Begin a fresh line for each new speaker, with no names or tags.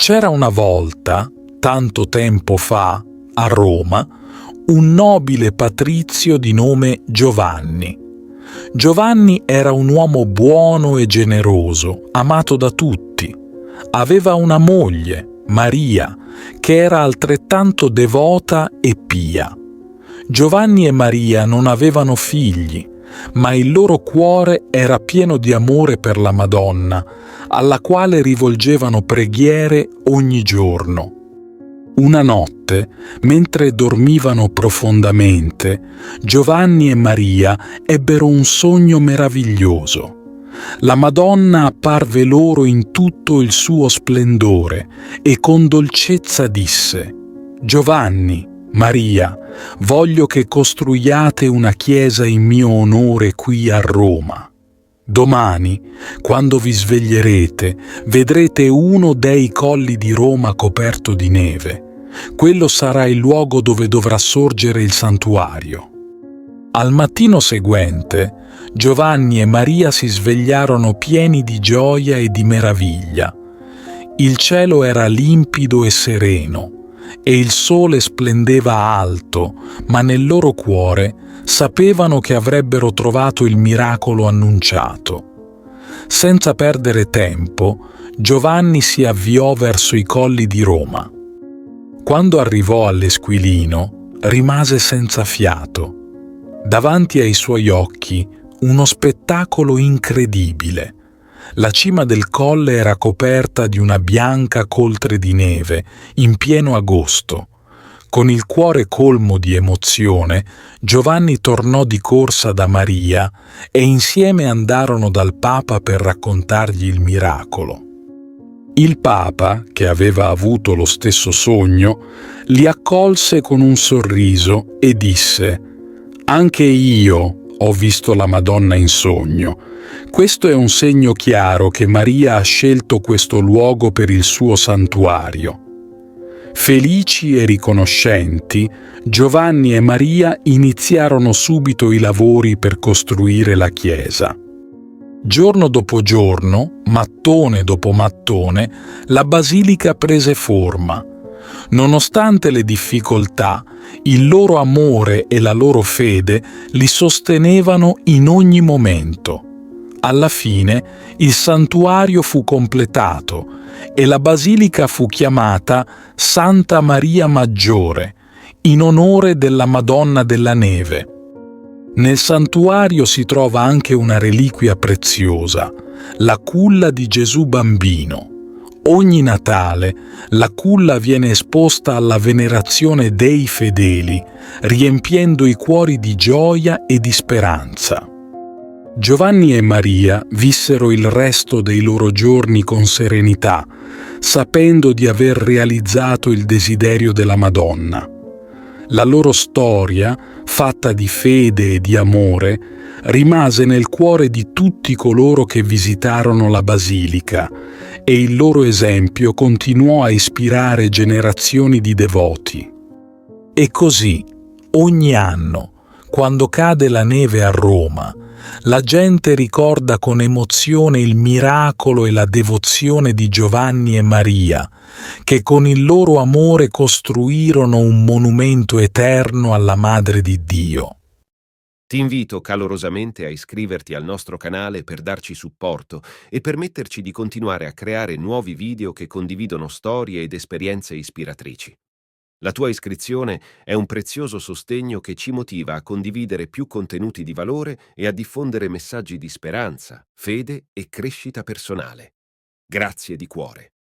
C'era una volta, tanto tempo fa, a Roma, un nobile patrizio di nome Giovanni. Giovanni era un uomo buono e generoso, amato da tutti. Aveva una moglie, Maria, che era altrettanto devota e pia. Giovanni e Maria non avevano figli, ma il loro cuore era pieno di amore per la Madonna, alla quale rivolgevano preghiere ogni giorno. Una notte, mentre dormivano profondamente, Giovanni e Maria ebbero un sogno meraviglioso. La Madonna apparve loro in tutto il suo splendore e con dolcezza disse: «Giovanni, Maria, voglio che costruiate una chiesa in mio onore qui a Roma. Domani, quando vi sveglierete, vedrete uno dei colli di Roma coperto di neve. Quello sarà il luogo dove dovrà sorgere il santuario». Al mattino seguente, Giovanni e Maria si svegliarono pieni di gioia e di meraviglia. Il cielo era limpido e sereno, e il sole splendeva alto, ma nel loro cuore sapevano che avrebbero trovato il miracolo annunciato. Senza perdere tempo, Giovanni si avviò verso i colli di Roma. Quando arrivò all'Esquilino, rimase senza fiato. Davanti ai suoi occhi uno spettacolo incredibile. La cima del colle era coperta di una bianca coltre di neve, in pieno agosto. Con il cuore colmo di emozione, Giovanni tornò di corsa da Maria e insieme andarono dal Papa per raccontargli il miracolo. Il Papa, che aveva avuto lo stesso sogno, li accolse con un sorriso e disse: «Anche io ho visto la Madonna in sogno. Questo è un segno chiaro che Maria ha scelto questo luogo per il suo santuario». Felici e riconoscenti, Giovanni e Maria iniziarono subito i lavori per costruire la chiesa. Giorno dopo giorno, mattone dopo mattone, la basilica prese forma. Nonostante le difficoltà, il loro amore e la loro fede li sostenevano in ogni momento. Alla fine il santuario fu completato e la basilica fu chiamata Santa Maria Maggiore, in onore della Madonna della Neve. Nel santuario si trova anche una reliquia preziosa, la culla di Gesù Bambino. Ogni Natale la culla viene esposta alla venerazione dei fedeli, riempiendo i cuori di gioia e di speranza. Giovanni e Maria vissero il resto dei loro giorni con serenità, sapendo di aver realizzato il desiderio della Madonna. La loro storia, fatta di fede e di amore, rimase nel cuore di tutti coloro che visitarono la basilica, e il loro esempio continuò a ispirare generazioni di devoti. E così, ogni anno, quando cade la neve a Roma, la gente ricorda con emozione il miracolo e la devozione di Giovanni e Maria, che con il loro amore costruirono un monumento eterno alla Madre di Dio.
Ti invito calorosamente a iscriverti al nostro canale per darci supporto e permetterci di continuare a creare nuovi video che condividono storie ed esperienze ispiratrici. La tua iscrizione è un prezioso sostegno che ci motiva a condividere più contenuti di valore e a diffondere messaggi di speranza, fede e crescita personale. Grazie di cuore.